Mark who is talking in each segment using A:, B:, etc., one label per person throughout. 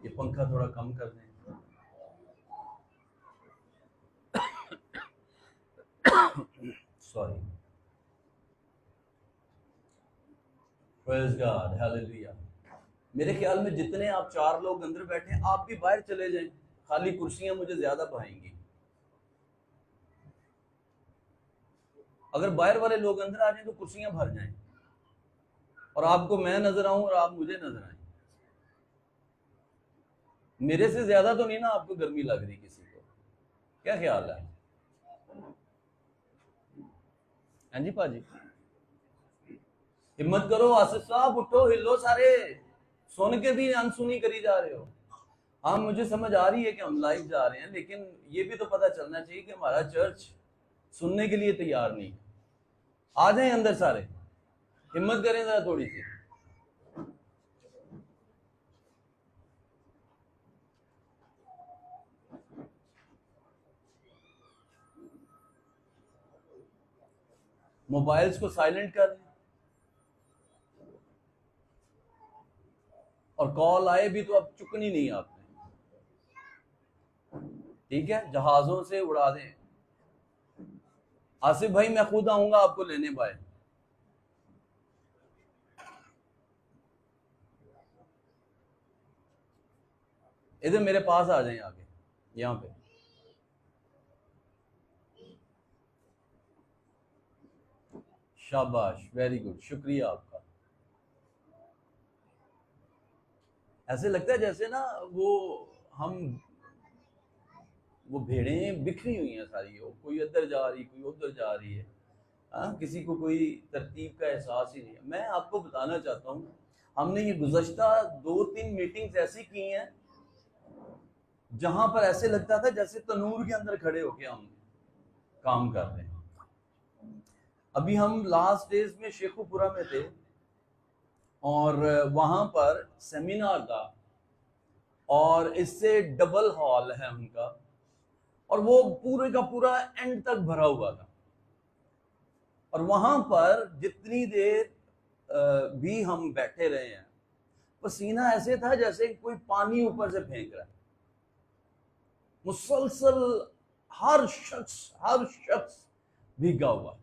A: یہ پنکھا تھوڑا کم کر دیں. سوری. پریز گاڈ، ہیلیلویا. میرے خیال میں جتنے آپ 4 لوگ اندر بیٹھے ہیں آپ بھی باہر چلے جائیں، خالی کرسیاں مجھے زیادہ بھائیں گی. اگر باہر والے لوگ اندر آ جائیں تو کرسیاں بھر جائیں، اور آپ کو میں نظر آؤں اور آپ مجھے نظر آئیں. میرے سے زیادہ تو نہیں نا آپ کو گرمی لگ رہی کسی کو؟ کیا خیال ہے؟ ہاں جی پاجی، ہمت کرو. آصف صاحب اٹھو، ہلو سارے. سن کے بھی انسنی کری جا رہے ہو. ہاں مجھے سمجھ آ رہی ہے کہ ہم لائیو جا رہے ہیں، لیکن یہ بھی تو پتہ چلنا چاہیے کہ ہمارا چرچ سننے کے لیے تیار نہیں. آ جائیں اندر سارے، ہمت کریں ذرا تھوڑی سی. موبائلز کو سائلنٹ کر دیں، اور کال آئے بھی تو اب چکنی نہیں آپ نے. ٹھیک ہے، جہازوں سے اڑا دیں. آصف بھائی میں خود آؤں گا آپ کو لینے بائے. ادھر میرے پاس آ جائیں آگے یہاں پہ. شاباش، ویری گڈ، شکریہ آپ کا. ایسے لگتا ہے جیسے نا وہ بھیڑیں بکھری ہوئی ہیں ساری، کوئی ادھر جا رہی کوئی ادھر جا رہی ہے. کسی کو کوئی ترتیب کا احساس ہی نہیں ہے. میں آپ کو بتانا چاہتا ہوں، ہم نے یہ گزشتہ 2-3 میٹنگز ایسی کی ہیں جہاں پر ایسے لگتا تھا جیسے تنور کے اندر کھڑے ہو کے ہم کام کر رہے ہیں. ابھی ہم لاسٹ ڈیز میں شیخو پورہ میں تھے، اور وہاں پر سیمینار تھا، اور اس سے ڈبل ہال ہے ان کا، اور وہ پورے کا پورا اینڈ تک بھرا ہوا تھا. اور وہاں پر جتنی دیر بھی ہم بیٹھے رہے ہیں، پسینہ ایسے تھا جیسے کوئی پانی اوپر سے پھینک رہا ہے. مسلسل ہر شخص بھیگا ہوا،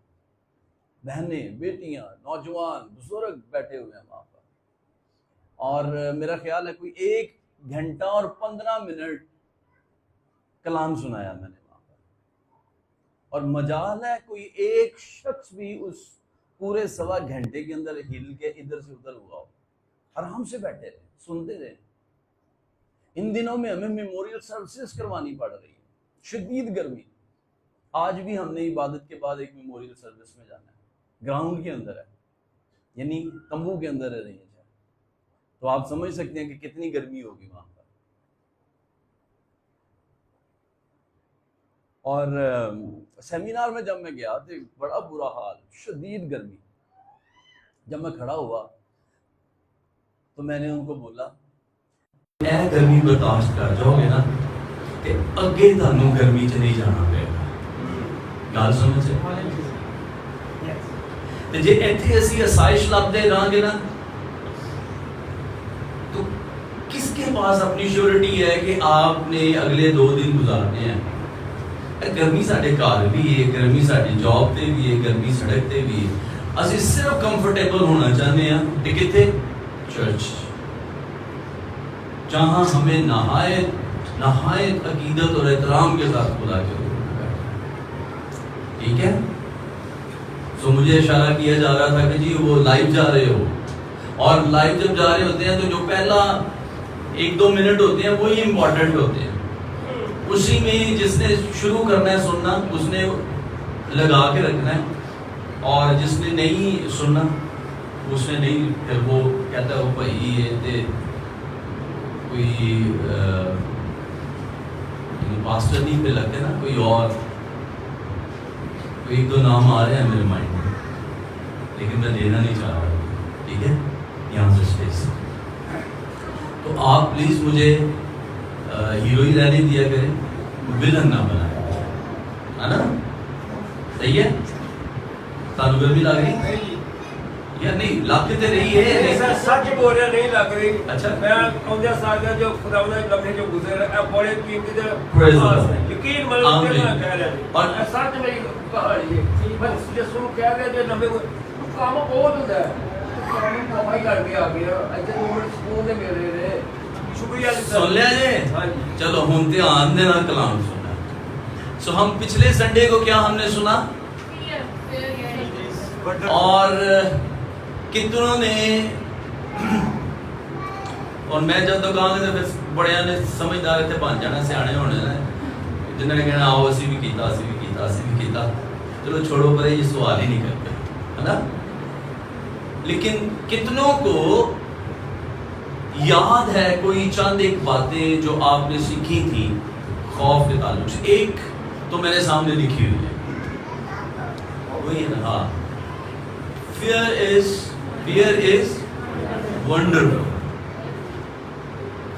A: بہنیں، بیٹیاں، نوجوان، بزرگ بیٹھے ہوئے ہیں وہاں پر. اور میرا خیال ہے کوئی 1 گھنٹہ اور 15 منٹ کلام سنایا میں نے وہاں پر. اور مجال ہے کوئی ایک شخص بھی اس پورے 1.25 گھنٹے کے اندر ہل کے ادھر سے ادھر ہوا ہو. آرام سے بیٹھے رہے، سنتے رہے. ان دنوں میں ہمیں میموریل سروسز کروانی پڑ رہی ہے، شدید گرمی. آج بھی ہم نے عبادت کے بعد ایک میموریل سروس میں جانا ہے، گراؤنڈ کے اندر ہے، یعنی تمبو کے اندر رہی ہے. تو آپ سمجھ سکتے ہیں کہ کتنی گرمی ہوگی وہاں پر. اور سیمینار میں جب میں گیا تو بڑا برا حال، شدید گرمی. جب میں کھڑا ہوا تو میں نے ان کو بولا، اے گرمی برداشت کر جاؤ گے نا کہ اگے تانوں گرمی چ نہیں جانا پے گا. گل سمجھ سے تے جے ایتھے اسی آسائش لبدے رہاں گے نا تو کس کے پاس اپنی شیورٹی ہے کہ آپ نے اگلے 2 دن گزارنے ہیں. گرمی ساڈے گھر بھی ہے، گرمی ساڈی جاب تے بھی ہے، گرمی سڑک تے بھی ہے. اسی صرف کمفرٹیبل ہونا چاہتے ہیں کہ کتنے چرچ، جہاں ہمیں نہایت عقیدت اور احترام کے ساتھ خدا کے حضور میں. ٹھیک ہے. سو مجھے اشارہ کیا جا رہا تھا کہ جی وہ لائیو جا رہے ہو، اور لائیو جب جا رہے ہوتے ہیں تو جو پہلا 1-2 منٹ ہوتے ہیں وہی امپورٹنٹ ہوتے ہیں. اسی میں جس نے شروع کرنا ہے سننا اس نے لگا کے رکھنا ہے، اور جس نے نہیں سننا اس نے نہیں، پھر وہ کہتا ہے وہ بھائی یہ کوئی پاسٹر نہیں پہ لگتے نا، کوئی اور، کوئی 1-2 نام آ رہے ہیں میرے مائنڈ میں، لیکن میں دینا نہیں چاہ رہا. ٹھیک ہے، یہاں سے اسپیس. تو آپ پلیز مجھے ہیرو ہی رہنے دیا کریں، ولن نہ بنائیں، ہے نا؟ صحیح ہے. تانوں گرمی لگ رہی یا نہیں لگ تے رہی ہے
B: ایسا سچ بول رہا نہیں لگ رہی.
A: اچھا
B: میں آؤندہ سال کا جو خدا نے لمحے جو گزرے بڑے قیمتی یقین مطلب کہہ رہے اور سچ میری کہانی ہے. میں جس کو کہہ رہے جو لمحے کام بہت ہوتا ہے کام کمائی کر کے آ گیا ایسے عمر سکون دے میرے رہے. شکریہ
A: سن لیا جی. چلو ہم دھیان دینا کلام سنا. سو ہم پچھلے سنڈے کو کیا ہم نے سنا اور کتنوں نے اور میں جب تو کہاں گے بڑے نے سمجھدار تھے بن جانا سیانے ہونے جنہوں نے کہنا آؤ اسی بھی کیتا. چلو چھوڑو پر یہ سوال ہی نہیں کرتے ہے نا. لیکن کتنوں کو یاد ہے کوئی چند ایک باتیں جو آپ نے سیکھی تھی خوف کے تعلق سے؟ ایک تو میں نے سامنے لکھی ہوئی ہے وہی ہے نا. ہاں fear is wonderful.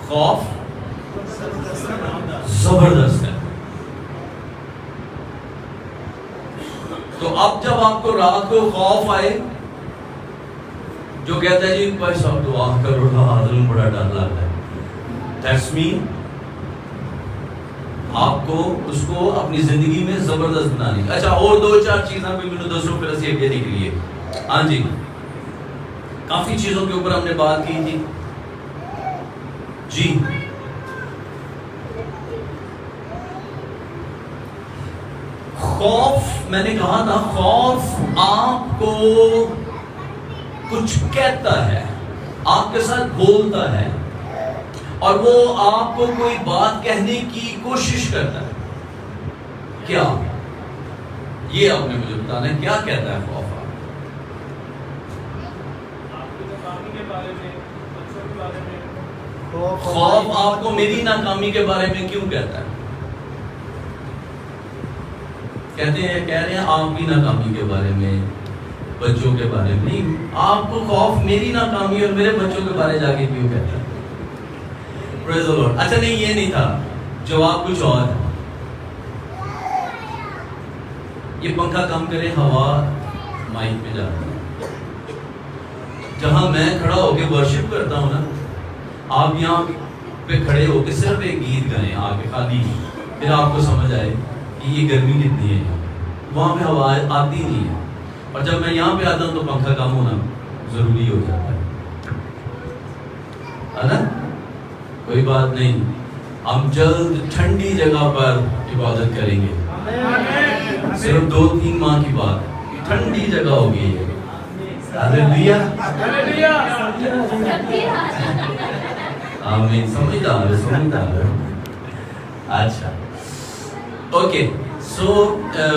A: خوف زبردست ہے. تو اب جب آپ کو رات کو خوف آئے جو کہتا ہے جی بھائی صاحب دعا کرو حاضر میں بڑا ڈر لگتا ہے, دیٹس مین آپ کو اس کو اپنی زندگی میں زبردست بنانی. اچھا اور دو چار چیزیں بھی میں نے دوستوں پھر اسی اگے نکلی ہے. ہاں جی کافی چیزوں کے اوپر ہم نے بات کی تھی جی. خوف میں نے کہا تھا خوف آپ کو کچھ کہتا ہے, آپ کے ساتھ بولتا ہے اور وہ آپ کو کوئی بات کہنے کی کوشش کرتا ہے. کیا یہ آپ نے مجھے بتانا ہے کیا کہتا ہے خوف؟ خوف آپ کو میری ناکامی کے بارے میں کیوں کہتا ہے؟ کہتے ہیں کہہ رہے ہیں آپ کی ناکامی کے بارے میں, بچوں کے بارے میں نہیں. آپ کو خوف میری ناکامی اور میرے بچوں کے بارے جا کے کیوں کہتا ہے؟ پریز دی لارڈ. اچھا نہیں یہ نہیں تھا, جواب کچھ اور ہے. یہ پنکھا کم کرے, ہوا مائک پہ جاتی ہے. جہاں میں کھڑا ہو کے ورشپ کرتا ہوں نا, آپ یہاں پہ کھڑے ہو کے صرف ایک گیت گائیں آگے خالی, پھر آپ کو سمجھ آئے کہ یہ گرمی کتنی ہے. وہاں پہ ہوا آتی نہیں ہے, اور جب میں یہاں پہ آتا ہوں تو پنکھا کم ہونا ضروری ہو جاتا ہے نا. کوئی بات نہیں, ہم جلد ٹھنڈی جگہ پر عبادت کریں گے. صرف 2-3 ماہ کی بات, ٹھنڈی جگہ ہوگی. ہاللیلویا آمین. سمجھدار. اچھا اوکے. سو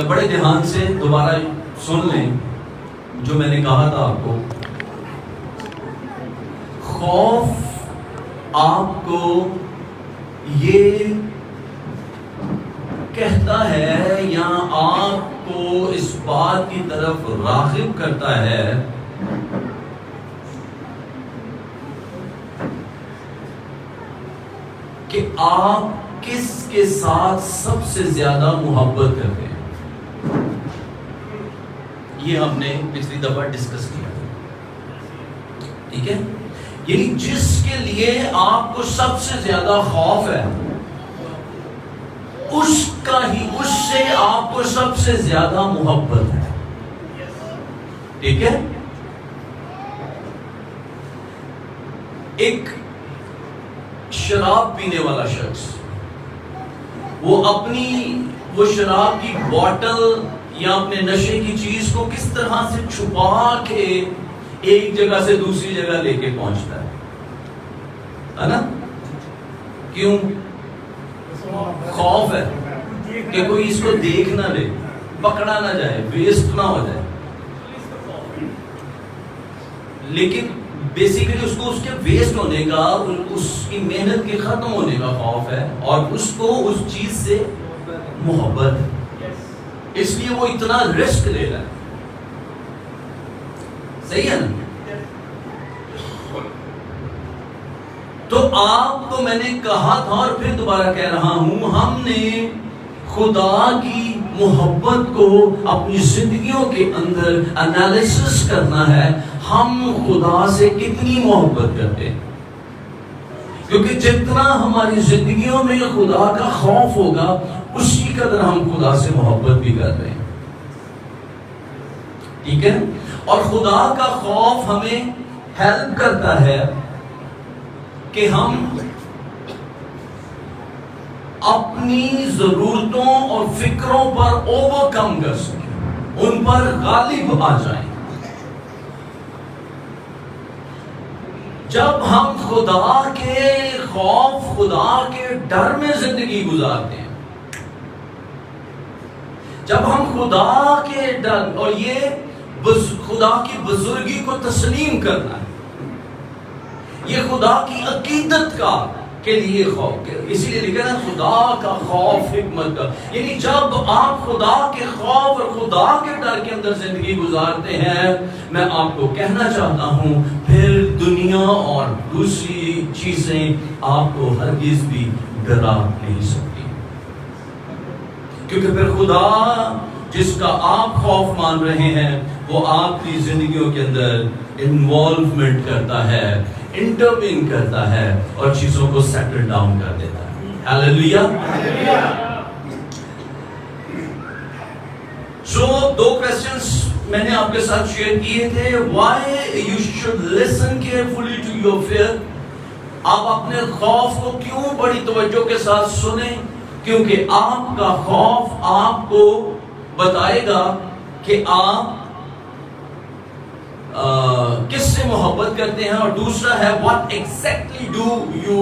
A: بڑے دھیان سے دوبارہ سن لیں جو میں نے کہا تھا آپ کو. خوف آپ کو یہ کہتا ہے یا آپ کو اس بات کی طرف راغب کرتا ہے کہ آپ کس کے ساتھ سب سے زیادہ محبت کرتے ہیں. یہ ہم نے پچھلی دفعہ ڈسکس کیا, ٹھیک ہے. یعنی جس کے لیے آپ کو سب سے زیادہ خوف ہے اس سے آپ کو سب سے زیادہ محبت ہے. ٹھیک ہے. ایک شراب پینے والا شخص وہ شراب کی بوتل یا اپنے نشے کی چیز کو کس طرح سے چھپا کے ایک جگہ سے دوسری جگہ لے کے پہنچتا ہے نا. کیوں؟ خوف ہے کہ کوئی اس کو دیکھ نہ لے, پکڑا نہ جائے, ویسٹ نہ ہو جائے. لیکن بیسیکلی اس کو اس کے ویسٹ ہونے کا, اس کی محنت کے ختم ہونے کا خوف ہے, اور اس کو اس چیز سے محبت ہے, اس لیے وہ اتنا رسک لے رہا ہے. صحیح ہے نا. تو آپ کو میں نے کہا تھا اور پھر دوبارہ کہہ رہا ہوں, ہم نے خدا کی
C: محبت کو اپنی زندگیوں کے اندر انالیسس کرنا ہے، ہم خدا سے کتنی محبت کرتے ہیں، کیونکہ جتنا ہماری زندگیوں میں خدا کا خوف ہوگا اسی قدر ہم خدا سے محبت بھی کر رہے ہیں، ٹھیک ہے؟ اور خدا کا خوف ہمیں ہیلپ کرتا ہے کہ ہم اپنی ضرورتوں اور فکروں پر اوور کم کر سکیں، ان پر غالب آ جائیں۔ جب ہم خدا کے خوف، خدا کے ڈر میں زندگی گزارتے ہیں، جب ہم خدا کے ڈر اور یہ خدا کی بزرگی کو تسلیم کرنا ہے، یہ خدا کی عقیدت کا کے لیے خوف، اسی لیے لکھا ہے خدا کا خوف حکمت کا، یعنی جب آپ خدا کے خوف اور خدا کے ڈر کے اندر زندگی گزارتے ہیں، میں آپ کو کہنا چاہتا ہوں پھر دنیا اور دوسری چیزیں آپ کو ہرگز بھی ڈرا نہیں سکتی، کیونکہ پھر خدا جس کا آپ خوف مان رہے ہیں وہ آپ کی زندگیوں کے اندر انوالومنٹ کرتا ہے، انٹروین کرتا ہے اور چیزوں کو سیٹل ڈاؤن کر دیتا ہے۔ ہاللیلویہ۔ سو 2 کوسچنز میں نے آپ کے ساتھ شیئر کیے تھے۔ Why you should listen carefully to your fear, آپ اپنے خوف کو کیوں بڑی توجہ کے ساتھ سنیں، کیونکہ آپ کا خوف آپ کو بتائے گا کہ آپ کس سے محبت کرتے ہیں، اور دوسرا ہے what exactly do you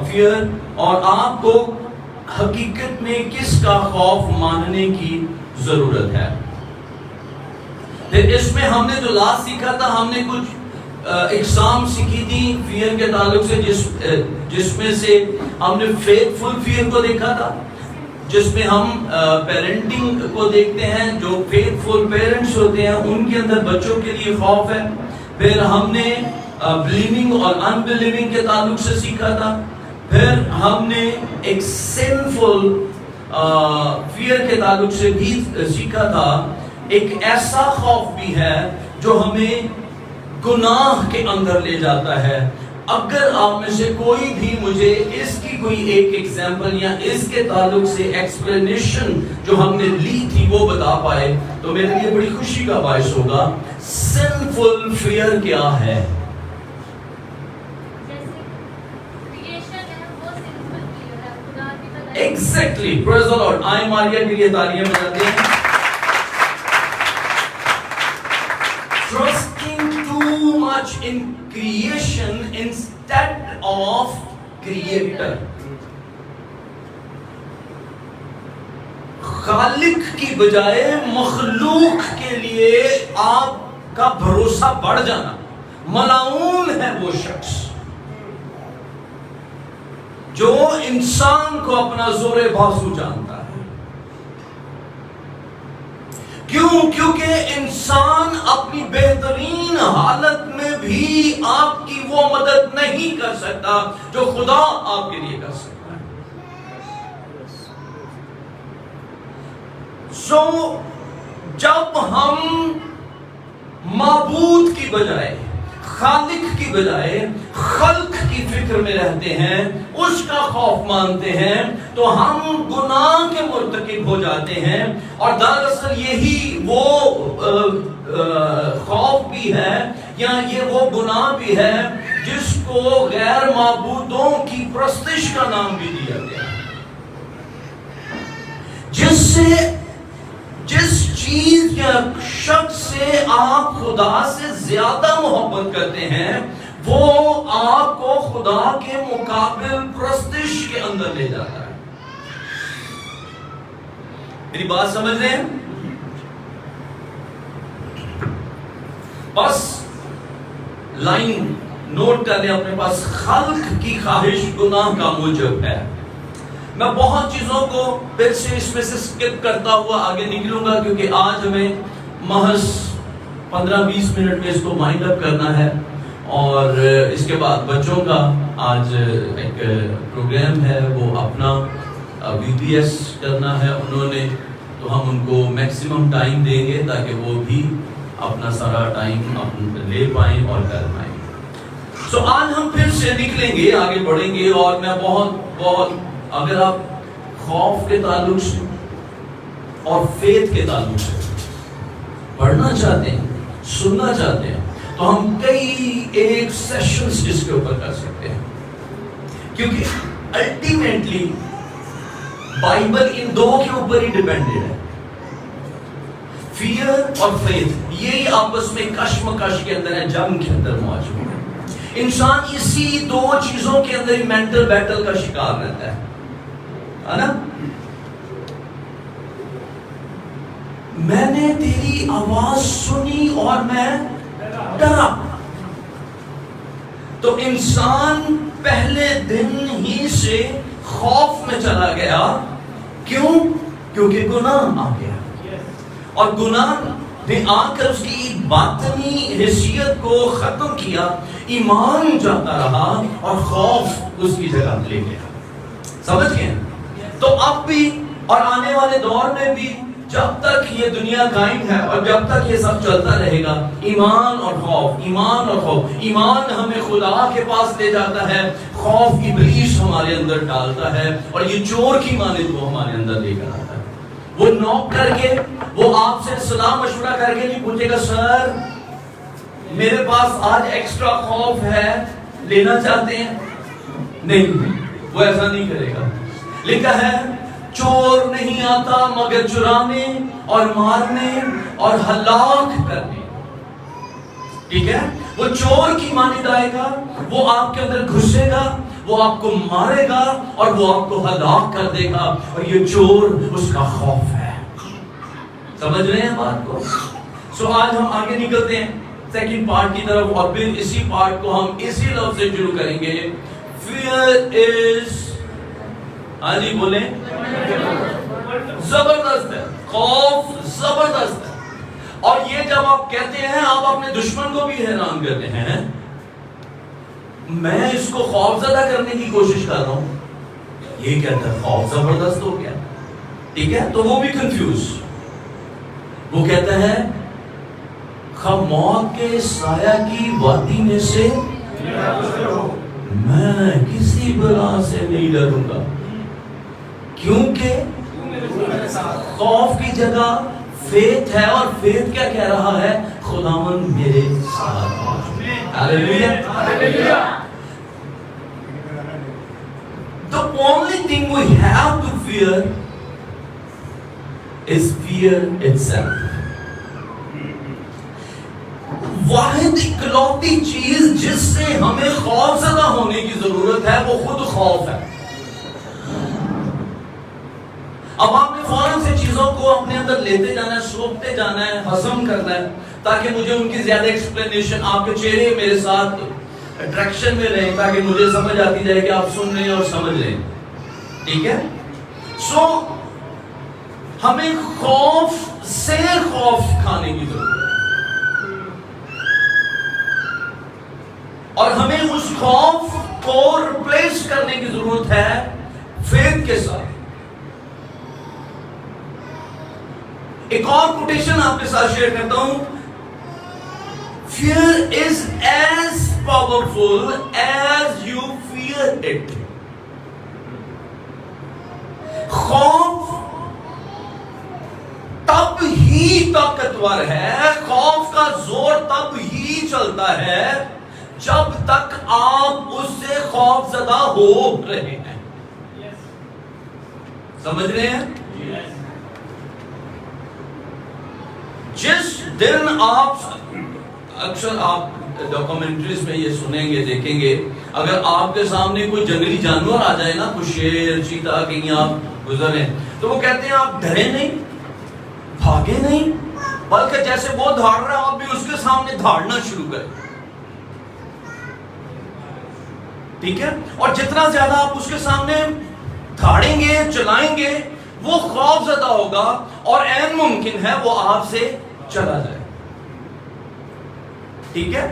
C: fear، اور آپ کو حقیقت میں کس کا خوف ماننے کی ضرورت ہے۔ پھر اس میں ہم نے جو لاسٹ سیکھا تھا، ہم نے کچھ اقسام سیکھی تھی فیئر کے تعلق سے، جس میں سے ہم نے فیتھ فل فیئر کو دیکھا تھا، جس میں ہم پیرنٹنگ کو دیکھتے ہیں، جو فیتھ فل پیرنٹس ہوتے ہیں ان کے اندر بچوں کے لیے خوف ہے۔ پھر ہم نے بلیونگ اور ان بلیونگ کے تعلق سے سیکھا تھا۔ پھر ہم نے ایک سنفل فیئر کے تعلق سے بھی سیکھا تھا، ایک ایسا خوف بھی ہے جو ہمیں گناہ کے اندر لے جاتا ہے۔ اگر آپ میں سے کوئی بھی مجھے اس کی کوئی ایک ایگزامپل یا اس کے تعلق سے ایکسپلینیشن جو ہم نے لی تھی وہ بتا پائے تو میرے لیے بڑی خوشی کا باعث ہوگا۔ سنفل فیئر کیا ہے؟ ایگزیکٹلی، پریز دی لارڈ، آئے ماریا کے لیے تالیاں بجاتے ہیں۔ Trusting too much in creation instead of creator، خالق کی بجائے مخلوق کے لیے آپ کا بھروسہ بڑھ جانا۔ ملعون ہے وہ شخص جو انسان کو اپنا زور بازو جانتا ہے۔ کیوں؟ کیونکہ انسان اپنی بہترین حالت میں بھی آپ کی وہ مدد نہیں کر سکتا جو خدا آپ کے لیے کر سکتا ہے۔ سو جب ہم معبود کی بجائے، خالق کی بجائے خلق کی فکر میں رہتے ہیں، اس کا خوف مانتے ہیں، تو ہم گناہ کے مرتکب ہو جاتے ہیں۔ اور دراصل یہی وہ خوف بھی ہے یا یہ وہ گناہ بھی ہے جس کو غیر معبودوں کی پرستش کا نام بھی دیا گیا، جس چیز یا شخص سے آپ خدا سے زیادہ محبت کرتے ہیں وہ آپ کو خدا کے مقابل پرستش کے اندر لے جاتا ہے۔ میری بات سمجھ رہے ہیں؟ بس لائن نوٹ کر لیں اپنے پاس، خلق کی خواہش گناہ کا موجب ہے۔ میں بہت چیزوں کو پھر سے اس میں سے سکپ کرتا ہوا آگے نکلوں گا، کیونکہ آج ہمیں محض 15-20 منٹ میں اس کو مائنڈ اپ کرنا ہے، اور اس کے بعد بچوں کا آج ایک پروگرام ہے، وہ اپنا VPS کرنا ہے۔ انہوں نے تو ہم ان کو میکسیمم ٹائم دیں گے تاکہ وہ بھی اپنا سارا ٹائم لے پائیں اور کر پائیں. سو آج ہم پھر سے نکلیں گے، آگے بڑھیں گے، اور میں بہت اگر آپ خوف کے تعلق سے اور فیتھ کے تعلق سے پڑھنا چاہتے ہیں، سننا چاہتے ہیں، تو ہم کئی ایک سیشنز اس کے اوپر کر سکتے ہیں، کیونکہ الٹیمیٹلی بائبل ان دو کے اوپر ہی ڈیپینڈڈ ہے. فیئر اور فیتھ یہی آپس میں کشمکش کے اندر ہے، جنگ کے اندر موجود ہے. انسان اسی دو چیزوں کے اندر ہی مینٹل بیٹل کا شکار رہتا ہے نا. میں نے تیری آواز سنی اور میں ڈرا. تو انسان پہلے دن ہی سے خوف میں چلا گیا. کیوں؟ کیونکہ گناہ آ گیا، اور گناہ نے آ کر اس کی باطنی حیثیت کو ختم کیا. ایمان جاتا رہا اور خوف اس کی جگہ لے گیا. سمجھ گئے؟ تو اب بھی اور آنے والے دور میں بھی جب تک یہ دنیا قائم ہے اور جب تک یہ سب چلتا رہے گا، ایمان اور خوف، ایمان اور خوف. ایمان ہمیں خدا کے پاس لے جاتا ہے، خوف ابلیس ہمارے اندر ڈالتا ہے، اور یہ چور کی مانند وہ ہمارے اندر لے کر آتا ہے. وہ نوک کر کے، وہ آپ سے صلاح مشورہ کر کے نہیں پوچھے گا سر میرے پاس آج ایکسٹرا خوف ہے، لینا چاہتے ہیں؟ نہیں، وہ ایسا نہیں کرے گا. لکھا ہے چور نہیں آتا مگر چرانے اور مارنے اور ہلاک کرنے. ٹھیک ہے؟ وہ چور کی مانند آئے گا، وہ آپ کے اندر گھسے گا، وہ آپ کو مارے گا اور وہ آپ کو ہلاک کر دے گا. اور یہ چور اس کا خوف ہے. سمجھ رہے ہیں بات کو؟ سو آج ہم آگے نکلتے ہیں سیکنڈ پارٹ کی طرف، اور پھر اسی پارٹ کو ہم اسی لفظ سے شروع کریں گے. فیئر از، ہاں جی بولیں، زبردست ہے. خوف زبردست ہے. اور یہ جب آپ کہتے ہیں آپ اپنے دشمن کو بھی حیران کرتے ہیں. میں اس کو خوف زدہ کرنے کی کوشش کر رہا ہوں، یہ کہتا ہے خوف زبردست ہو گیا. ٹھیک ہے؟ تو وہ بھی کنفیوز. وہ کہتا ہے موت کے سایہ کی وادی میں سے میں کسی بلا سے نہیں ڈروں گا، کیونکہ خوف کی جگہ فیتھ ہے. اور فیتھ کیا کہہ رہا ہے؟ خداوند میرے ساتھ. ہاللیلویا. The only thing we have to fear is fear itself. واحد اکلوتی چیز جس سے ہمیں خوف زدہ ہونے کی ضرورت ہے وہ خود خوف ہے. اب آپ نے فوراً سے چیزوں کو اپنے اندر لیتے جانا ہے، سوکھتے جانا ہے، ہضم کرنا ہے، تاکہ مجھے ان کی زیادہ ایکسپلینیشن، آپ کے چہرے میرے ساتھ اٹریکشن میں رہیں تاکہ مجھے سمجھ آتی جائے کہ آپ سن رہے ہیں اور سمجھ رہے ہیں. ٹھیک ہے؟ سو ہمیں خوف سے خوف کھانے کی ضرورت ہے، اور ہمیں اس خوف کو ریپلیس کرنے کی ضرورت ہے فیتھ کے ساتھ. ایک اور کوٹیشن آپ کے ساتھ شیئر کرتا ہوں. Fear is as powerful as you fear it. خوف تب ہی طاقتور ہے، خوف کا زور تب ہی چلتا ہے جب تک آپ اس سے خوف زدہ ہو رہے ہیں. سمجھ رہے ہیں؟ جس دن آپ، اکثر آپ ڈاکومنٹریز میں یہ سنیں گے، دیکھیں گے، اگر آپ کے سامنے کوئی جنگلی جانور آ جائے نا، کوئی شیر، چیتا، کہیں آپ گزرے، تو وہ کہتے ہیں آپ ڈرے نہیں، بھاگے نہیں، بلکہ جیسے وہ دھاڑ رہا ہے آپ بھی اس کے سامنے دھاڑنا شروع کریں. ٹھیک ہے؟ اور جتنا زیادہ آپ اس کے سامنے دھاڑیں گے، چلائیں گے، وہ خوف زدہ ہوگا اور عین ممکن ہے وہ آپ سے چلا جائے. ٹھیک ہے؟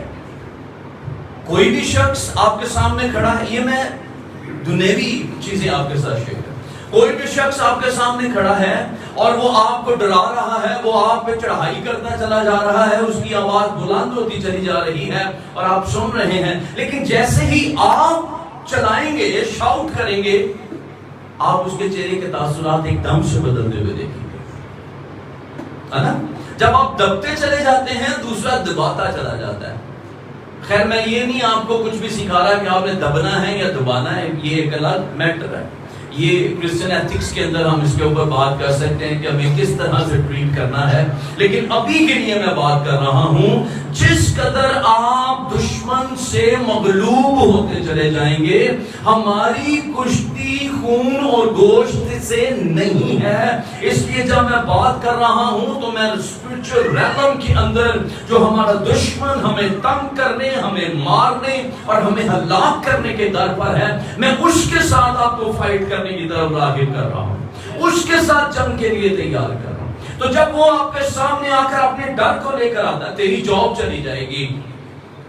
C: کوئی بھی شخص آپ کے سامنے کھڑا ہے، یہ میں دنیوی چیزیں آپ کے ساتھ شیئر کروں. کوئی بھی شخص آپ کے سامنے کھڑا ہے اور وہ آپ کو ڈرا رہا ہے, وہ آپ پہ چڑھائی کرتا چلا جا رہا ہے, اس کی آواز بلند ہوتی چلی جا رہی ہے اور آپ سن رہے ہیں, لیکن جیسے ہی آپ چلائیں گے, شاؤٹ کریں گے, آپ اس کے چہرے کے تاثرات ایک دم سے بدلتے ہوئے دیکھیں گے, ہے نا. جب آپ دبتے چلے جاتے ہیں, دوسرا دباتا چلا جاتا ہے. خیر میں یہ نہیں آپ کو کچھ بھی سکھا رہا کہ آپ نے دبنا ہے یا دبانا ہے, یہ ایک الگ میٹر ہے. یہ کرسچن ایتھکس کے اندر ہم اس کے اوپر بات کر سکتے ہیں کہ ہمیں کس طرح سے ٹریٹ کرنا ہے, لیکن ابھی کے لیے میں بات کر رہا ہوں جس قدر آپ دشمن سے مغلوب ہوتے چلے جائیں گے, ہماری کشتی خون اور گوشت سے نہیں ہے. اس لیے جب میں بات کر رہا ہوں تو میں اسپرچل ریلم کے اندر جو ہمارا دشمن ہمیں تنگ کرنے, ہمیں مارنے اور ہمیں ہلاک کرنے کے در پر ہے, میں اس کے ساتھ آپ کو فائٹ کرنے کی طرف راغب کر رہا ہوں, اس کے ساتھ جنگ کے لیے تیار کر رہا ہوں. تو جب وہ آپ کے سامنے آ کر اپنے ڈر کو لے کر آتا ہے, تیری جاب چلی جائے گی,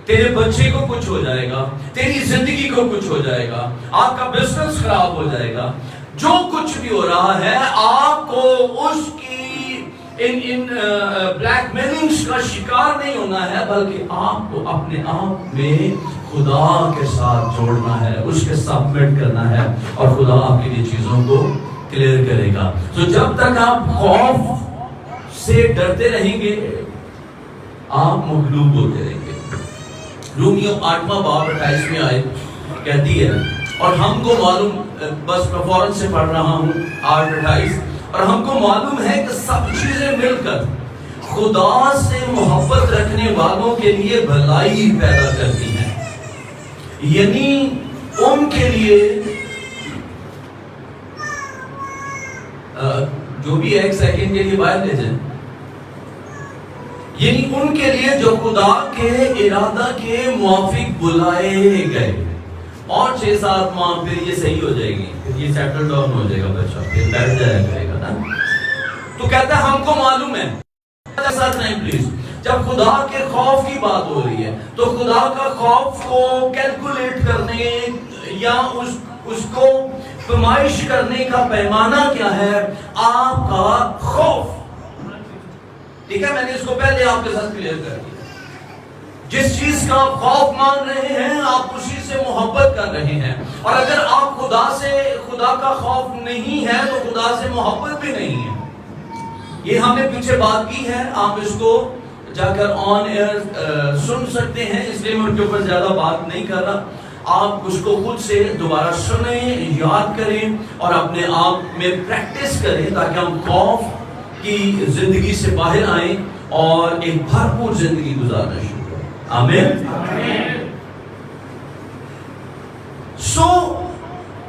C: تیرے بچے کو کچھ ہو جائے گا, تیری زندگی کو کچھ ہو جائے گا, آپ کا بزنس خراب ہو جائے گا, جو کچھ بھی ہو رہا ہے, آپ کو اس کی ان بلیک میلنگز کا شکار نہیں ہونا ہے, بلکہ آپ کو اپنے آپ میں خدا کے ساتھ جوڑنا ہے, اس کے سبمٹ کرنا ہے, اور خدا آپ کے لیے چیزوں کو کلیئر کرے گا. تو جب تک آپ خوف سے ڈرتے رہیں گے, آپ مغلوب ہوتے رہیں گے. رومیو 8واں باب 28 میں آیت کہتی ہے, اور ہم کو معلوم, بس میں فوراً سے پڑھ رہا ہوں 8:28, اور ہم کو معلوم ہے کہ سب چیزیں مل کر خدا سے محبت رکھنے والوں کے لیے بھلائی پیدا کرتی ہیں, یعنی ان کے لیے جو بھی ایک سیکنڈ کے لیے باہر لے جائیں, یعنی ان کے لیے جو خدا کے ارادہ کے موافق بلائے گئے. اور 6-7 ماہ پھر یہ صحیح ہو جائے گی, یہ سیٹل ڈاؤن ہو جائے گا بچہ, پھر بیٹھ جایا کرے گا نا. تو کہتا ہے ہم کو معلوم ہے, ساتھ نہیں پلیز, جب خدا کے خوف کی بات ہو رہی ہے تو خدا کا خوف کو کیلکولیٹ کرنے یا اس کو پیمائش کرنے کا پیمانہ کیا ہے, آپ کا خوف. ٹھیک ہے, میں نے اس کو پہلے آپ کے ساتھ کلیئر کر دیا. جس چیز کا آپ خوف مان رہے ہیں, آپ اسی سے محبت کر رہے ہیں, اور اگر آپ خدا کا خوف نہیں ہے تو خدا سے محبت بھی نہیں ہے. یہ ہم نے پیچھے بات کی ہے, آپ اس کو جا کر آن ایئر سن سکتے ہیں, اس لیے میں ان کے اوپر زیادہ بات نہیں کر رہا. آپ اس کو خود سے دوبارہ سنیں, یاد کریں اور اپنے آپ میں پریکٹس کریں, تاکہ ہم خوف کی زندگی سے باہر آئیں اور ایک بھرپور زندگی گزارنا شروع کریں. آمین.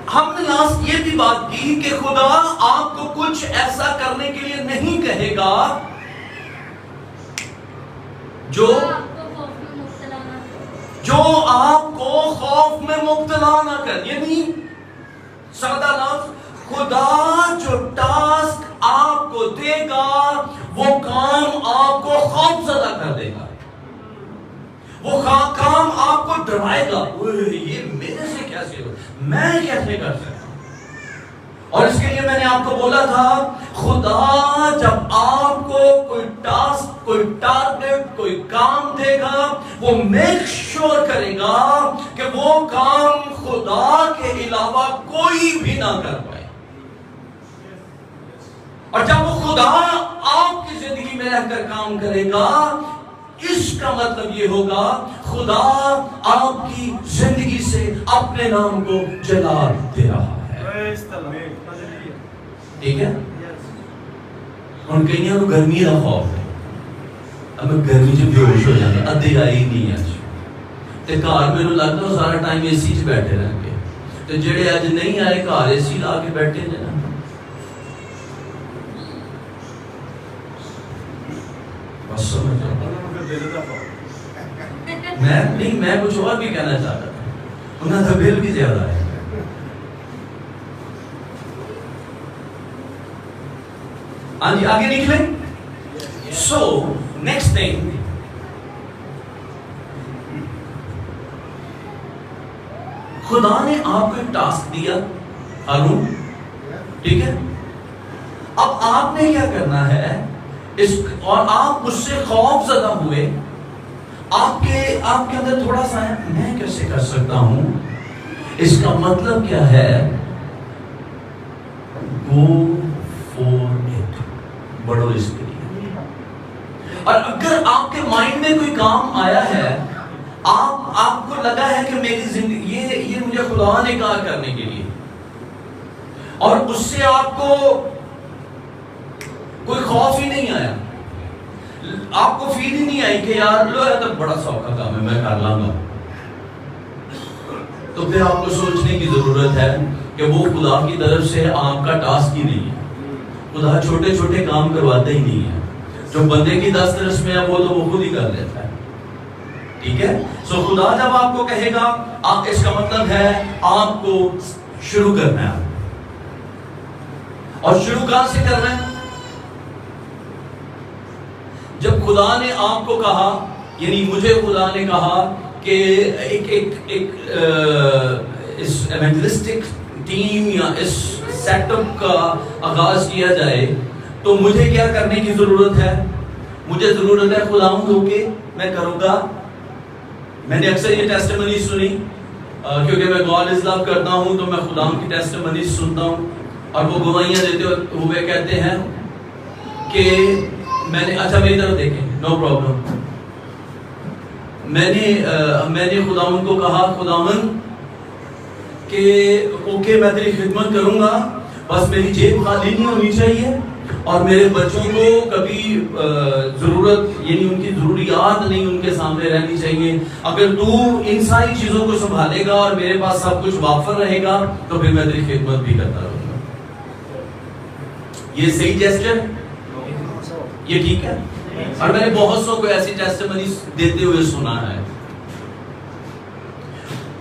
C: ہم نے لاسٹ یہ بھی بات کی کہ خدا آپ کو کچھ ایسا کرنے کے لیے نہیں کہے گا جو آپ کو خوف میں مبتلا نہ کر. یعنی سادہ لفظ, خدا جو ٹاسک آپ کو دے گا وہ کام آپ کو خوف زدہ کر دے گا, وہ کام آپ کو ڈرائے گا, یہ میرے سے کیسے ہو, میں کیسے کر سکتا ہوں. اور اس کے لیے میں نے آپ کو بولا تھا, خدا جب آپ کو کوئی ٹاسک, کوئی ٹارگٹ, کوئی کام دے گا, وہ میک شور کرے گا کہ وہ کام خدا کے علاوہ کوئی بھی نہ کر پائے. اور جب وہ خدا آپ کی زندگی میں رہ کر کام کرے گا, اس کا مطلب یہ ہوگا خدا آپ کی زندگی سے اپنے نام کو جلا دے رہا ہے. ٹھیک ہے, ہوں کئی گرمی کا خوف ہے, اب گرمی چ بے ہوش ہو جاتا, ادھی آئی نہیں اج گھر میرے لگتا سارا ٹائم اے سی چ بیٹھے رہ گے, تو جڑے اج نہیں آئے گھر اے سی لا کے بیٹھے نے نا, بس سمجھ میں کچھ اور بھی کہنا چاہتا تھا, انہوں کا بل بھی زیادہ ہے. ہاں جی, آگے نکلیں. سو نیکسٹ تھنگ, خدا نے آپ کو ایک ٹاسک دیا, ہارون ٹھیک ہے؟ اب آپ نے کیا کرنا ہے اور آپ اس سے خوف زدہ ہوئے، آپ کے اندر تھوڑا سا ہے میں کیسے کر سکتا ہوں، اس کا مطلب کیا ہے؟ گو فور اٹ، بڑھو اس کے لیے. اور اگر آپ کے مائنڈ میں کوئی کام آیا ہے، آپ کو لگا ہے کہ میری زندگی یہ مجھے خدا نے کہا کرنے کے لیے، اور اس سے آپ کو کوئی خوف ہی نہیں آیا، آپ کو فیل ہی نہیں آئی کہ یار لو یہ تو بڑا سوکھا کام ہے میں کر لوں گا، تو پھر آپ کو سوچنے کی ضرورت ہے کہ وہ خدا کی طرف سے آپ کا ٹاسک ہی نہیں ہے. خدا چھوٹے چھوٹے کام کرواتا ہی نہیں ہے، جو بندے کی دسترس میں ہے وہ تو وہ خود ہی کر لیتا ہے. ٹھیک ہے؟ سو خدا جب آپ کو کہے گا، آپ اس کا مطلب ہے آپ کو شروع کرنا ہے. اور شروع کہاں سے کرنا ہے؟ جب خدا نے آپ کو کہا، یعنی مجھے خدا نے کہا کہ ایک اس ایونجلسٹک ٹیم یا اس سیٹ اپ کا آغاز کیا جائے، تو مجھے کیا کرنے کی ضرورت ہے؟ مجھے ضرورت ہے خداوند ہو کے میں کروں گا. میں نے اکثر یہ ٹیسٹیمنی سنی، کیونکہ میں گاڈ از لو کرتا ہوں تو میں خداوند کی ٹیسٹیمنی سنتا ہوں، اور وہ گواہیاں دیتے ہوئے کہتے ہیں کہ میں نے، اچھا میری طرف دیکھیں، نو پرابلم، میں نے خداوند کو کہا خداوند کہ اوکے میں تیری خدمت کروں گا، بس میری جیب خالی نہیں ہونی چاہیے، اور میرے بچوں کو کبھی ضرورت، یعنی ان کی ضروریات نہیں ان کے سامنے رہنی چاہیے. اگر تو ان ساری چیزوں کو سنبھالے گا اور میرے پاس سب کچھ وافر رہے گا تو پھر میں تیری خدمت بھی کرتا رہوں گا. یہ صحیح جیسچر ہے؟ یہ ٹھیک ہے؟ اور میں نے بہت سو کو ایسی ٹیسٹیمنی دیتے ہوئے سنا ہے.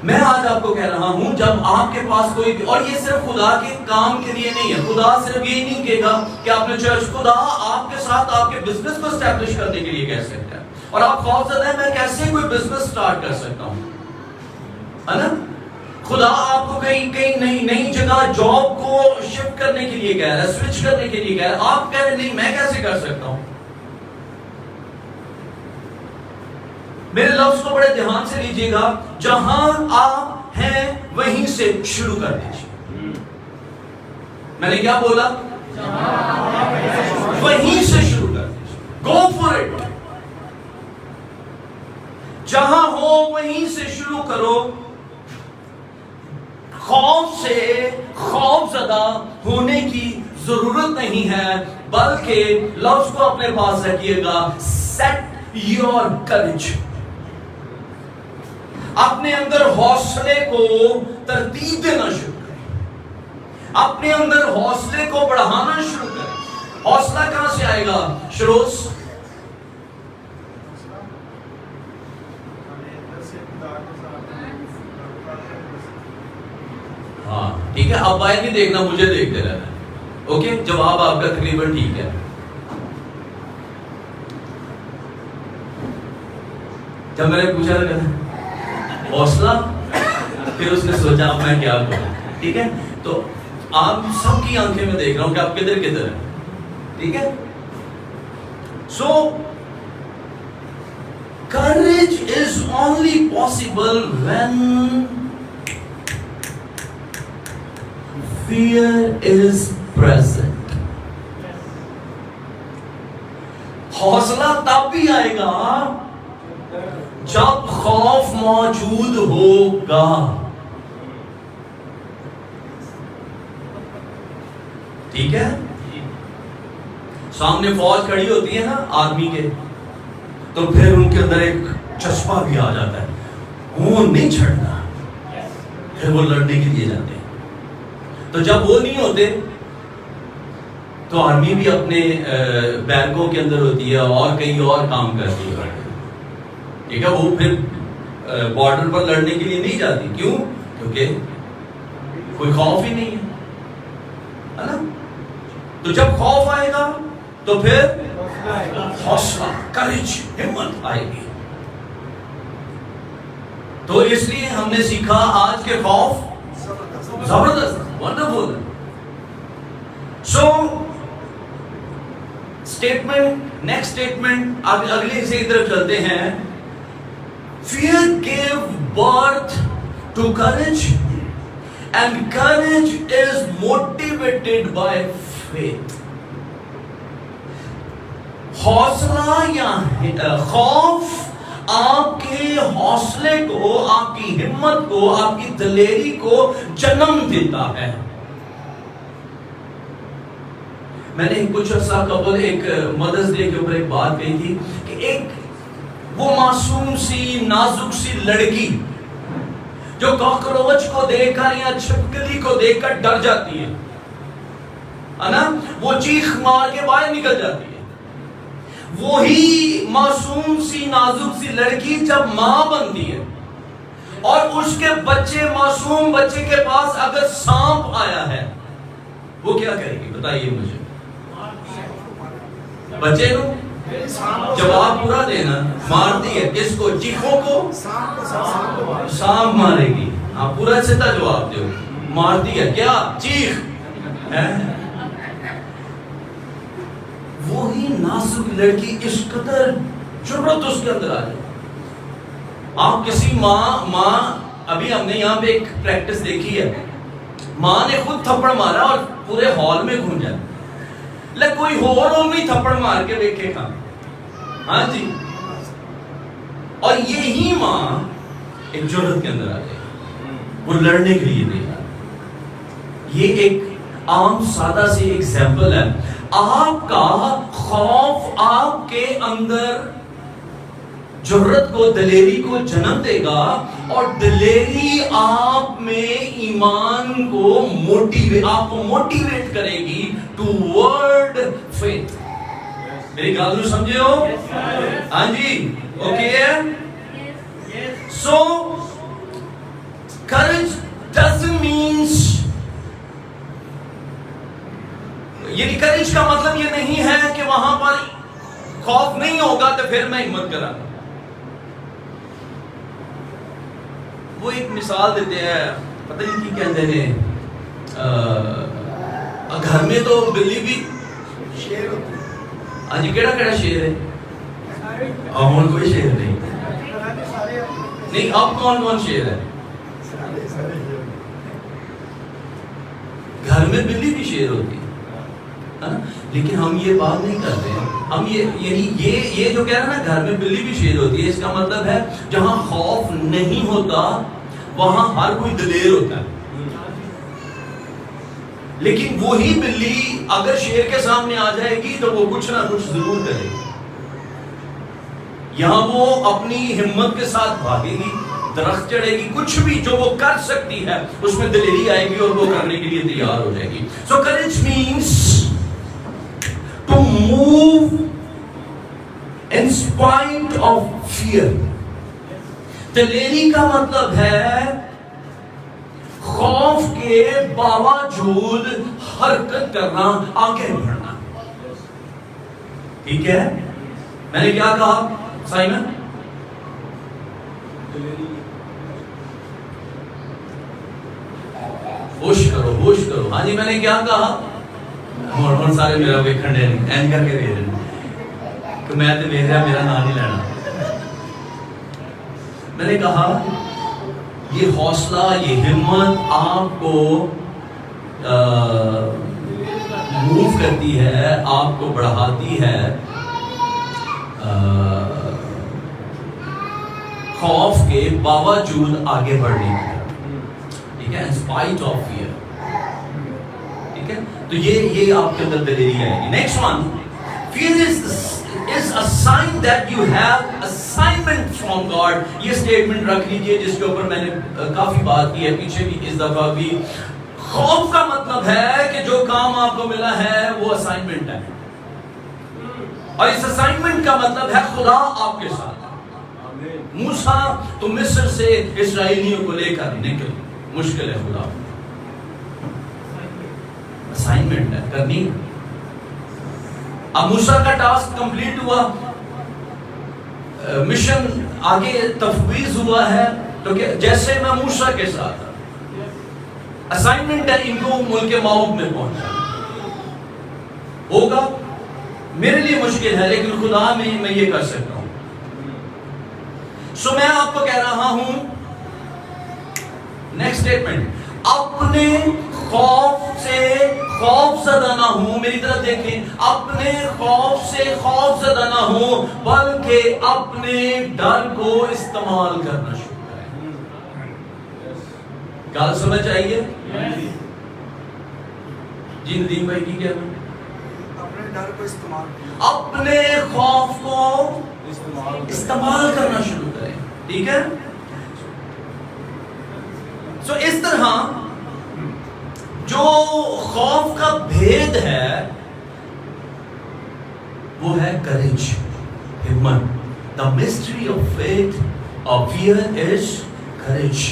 C: میں آج آپ کو کہہ رہا ہوں جب آپ کے پاس کوئی، اور یہ صرف خدا کے کام کے لیے نہیں ہے، خدا صرف یہ نہیں کہے گا کہ آپ نے چرچ، خدا آپ کے ساتھ آپ کے بزنس کو اسٹیبلش کرنے کے لیے کہہ سکتا ہے. اور آپ خوف زدہ ہیں میں کیسے کوئی بزنس سٹارٹ کر سکتا ہوں، ہے نا؟ خدا آپ کو کہیں نئی جگہ جاب کو شفٹ کرنے کے لیے کہہ رہا ہے، سوئچ کرنے کے لیے کہہ رہا ہے، آپ کہہ رہے نہیں میں کیسے کر سکتا ہوں. میرے لفظ کو بڑے دھیان سے لیجئے گا، جہاں آپ ہیں وہیں سے شروع کر دیجئے. میں نے کیا بولا؟ وہیں سے شروع کر دیجئے. Go for it. جہاں ہو وہیں سے شروع کرو. خوف سے خوف زدہ ہونے کی ضرورت نہیں ہے، بلکہ لفظ کو اپنے پاس رکھیے گا، سیٹ یور کریج. اپنے اندر حوصلے کو ترتیب دینا شروع کریں، اپنے اندر حوصلے کو بڑھانا شروع کریں. حوصلہ کہاں سے آئے گا؟ شروز، ہاں ٹھیک ہے، آپ باہر نہیں دیکھنا، مجھے دیکھتے رہنا. اوکے، جواب آپ کا تقریباً ٹھیک ہے. جب میں نے پوچھا تھا حوصلہ، پھر اس نے سوچا اب میں کیا کروں. ٹھیک ہے، تو آپ سب کی آنکھیں میں دیکھ رہا ہوں کہ آپ کدھر ہیں. ٹھیک ہے، سو courage is only possible when fear is present. حوصلہ تب بھی آئے گا جب خوف موجود ہوگا. ٹھیک ہے، سامنے فوج کھڑی ہوتی ہے نا آدمی کے، تو پھر ان کے اندر ایک چسپا بھی آ جاتا ہے، وہ نہیں چھڑنا، پھر وہ لڑنے کے لیے جاتے ہیں. تو جب وہ نہیں ہوتے تو آرمی بھی اپنے بیرکوں کے اندر ہوتی ہے اور کئی اور کام کرتی ہے. ٹھیک ہے، وہ پھر بارڈر پر لڑنے کے لیے نہیں جاتی. کیوں؟ کیونکہ کوئی خوف ہی نہیں ہے نا. تو جب خوف آئے گا تو پھر حوصلہ، کریج، ہمت آئے گی. تو اس لیے ہم نے سیکھا آج کے خوف زبردست، ونڈرفل. سو اسٹیٹمنٹ، نیکسٹ اسٹیٹمنٹ اگلے سے ادھر چلتے ہیں. Fear gave birth to courage, and courage is motivated by faith. حوصلہ یا خوف آپ کے حوصلے کو، آپ کی ہمت کو، آپ کی دلیری کو جنم دیتا ہے. میں نے کچھ عرصہ قبل ایک مدرس ڈے کے اوپر ایک بات کہی تھی کہ ایک وہ معصوم سی نازک سی لڑکی جو کاکروچ کو دیکھ کر یا چھپکلی کو دیکھ کر ڈر جاتی ہے نا، وہ چیخ مار کے باہر نکل جاتی ہے. وہی معصوم سی نازک سی لڑکی جب ماں بنتی ہے اور اس کے بچے، معصوم بچے کے پاس اگر سانپ آیا ہے، وہ کیا کرے گی بتائیے مجھے؟ بچے کو جواب پورا دینا. مارتی ہے کس کو؟ چیخوں کو؟ سانپ مارے گی. ہاں پورا سیدھا جواب دو. مارتی ہے کیا؟ چیخ. وہی نازک لڑکی اس قدر جرأت اس کے اندر آ جائے. آپ کسی ماں ابھی ہم نے یہاں پہ ایک پریکٹس دیکھی ہے، ماں نے خود تھپڑ مارا اور پورے ہال میں گھوم جائے، کوئی نہیں تھپڑ مار کے دیکھے گا. ہاں جی. اور یہی ماں ایک جرأت کے اندر آ جائے، وہ لڑنے کے لیے دے گا. یہ ایک عام سادہ سی ایگزامپل ہے. آپ کا خوف آپ کے اندر جرأت کو، دلیری کو جنم دے گا، اور دلیری آپ میں ایمان کو آپ کو موٹیویٹ کرے گی ٹوورڈ فیتھ. میری گال کو سمجھے ہو؟ ہاں جی. اوکے ہے. سو courage doesn't means، یعنی courage کا مطلب یہ نہیں ہے کہ وہاں پر خوف نہیں ہوگا تو پھر میں ہمت کرا. وہ ایک مثال دیتے ہیں، پتہ نہیں کی کہتے ہیں، گھر میں تو بلی بھی شیر ہوتی ہے. ہاں جی. کیڑا کیڑا شیر ہے؟ ہوں کوئی شیر نہیں. اب کون شیر ہے؟ گھر میں بلی بھی شیر ہوتی ہے، لیکن ہم یہ بات نہیں کرتے ہیں. ہم یہ جو کہہ رہے ہیں نا، گھر میں بلی بھی شیر ہوتی ہے، اس کا مطلب ہے جہاں خوف نہیں ہوتا وہاں ہر کوئی دلیر ہوتا ہے. لیکن وہی بلی اگر شیر کے سامنے آ جائے گی تو وہ کچھ نہ کچھ ضرور کرے گی. یہاں وہ اپنی ہمت کے ساتھ بھاگے گی، درخت چڑھے گی، کچھ بھی جو وہ کر سکتی ہے اس میں دلیری آئے گی اور وہ کرنے کے لیے تیار ہو جائے گی. سو courage means to move in spite of fear. دلیری کا مطلب ہے خوف کے باوجود حرکت کرنا، آگے بڑھنا. ٹھیک ہے. میں نے کیا کہا سائمن؟ ہوش کرو، ہوش کرو. ہاں جی. میں نے کیا کہا؟ اور سارے میرا ویکھن دے این کر کے ویکھ رہے کہ میں تے ویکھ رہا میرا نام نہیں لینا. میں نے کہا یہ حوصلہ، یہ ہمت آپ کو موو کرتی ہے، آپ کو بڑھاتی ہے خوف کے باوجود آگے بڑھنے کی. ٹھیک ہے. Spite of fear. ٹھیک ہے. تو یہ آپ کے اندر دلیری آئے گی. Next one, fear is a sign that you have assignment from God. یہ اسٹیٹمنٹ رکھ لیجئے جس کے اوپر میں نے کافی بات کی ہے پیچھے بھی، اس دفعہ بھی. خوف کا مطلب ہے کہ جو کام آپ کو ملا ہے وہ اسائنمنٹ ہے، اور اس اسائنمنٹ کا مطلب ہے خدا آپ کے ساتھ. موسیٰ تو مصر سے اسرائیلیوں کو لے کر نکل، مشکل ہے. خدا اسائنمنٹ ہے، کرنی ہے. اب موسیٰ کا ٹاسک کمپلیٹ ہوا، مشن آگے تفویض ہوا ہے، تو کہ جیسے میں موسیٰ کے ساتھ اسائنمنٹ ہے ان کو ملک موعود میں پہنچا. ہوگا میرے لیے مشکل ہے لیکن خدا میں یہ کر سکتا ہوں. سو میں آپ کو کہہ رہا ہوں نیکسٹ اسٹیٹمنٹ, اپنے خوف سے خوف زدہ نہ ہوں. میری طرف دیکھیں, اپنے خوف سے خوف زدہ نہ ہوں بلکہ اپنے ڈر کو استعمال کرنا شروع کریں. گال سمجھ آئیے جی؟ ندیم بھائی کی کہنا؟
D: اپنے ڈر کو استعمال,
C: اپنے خوف کو استعمال کرنا شروع کریں. ٹھیک ہے؟ سو اس طرح جو خوف کا بھید ہے وہ ہے کریج, ہمت. دا مسٹری آف فیتھ اور فیئر از کریج.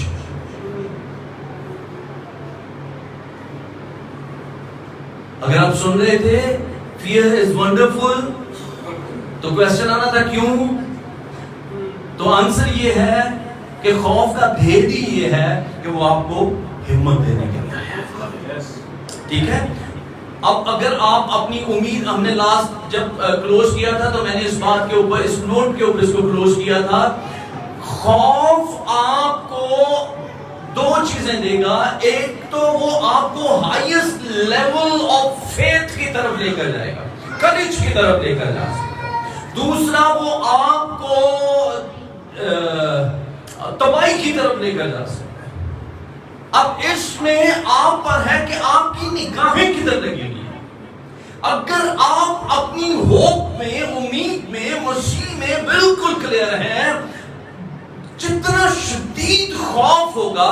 C: اگر آپ سن رہے تھے فیئر از ونڈرفل تو کوشچن آنا تھا کیوں؟ تو آنسر یہ ہے کہ خوف کا بھید ہی یہ ہے کہ وہ آپ کو ہمت دینے کے لیے آیا ہے. ٹھیک ہے؟ اب اگر آپ اپنی امید, ہم نے لاسٹ جب کلوز کیا تھا تو میں نے اس بات کے اوپر, اس نوٹ کے اوپر اس کو کلوز کیا تھا, خوف آپ کو دو چیزیں دے گا. ایک تو وہ آپ کو ہائیسٹ لیول آف فیتھ کی طرف لے کر جائے گا, کریج کی طرف لے کر جا سکتا ہے. دوسرا وہ آپ کو تباہی کی طرف لے کر جا سکتا ہے. اب اس میں آپ پر ہے کہ آپ کی نگاہیں کدھر لگی ہوئی ہیں. اگر آپ اپنی ہوپ میں, امید میں, مسیح میں بالکل کلیئر ہیں, جتنا شدید خوف ہوگا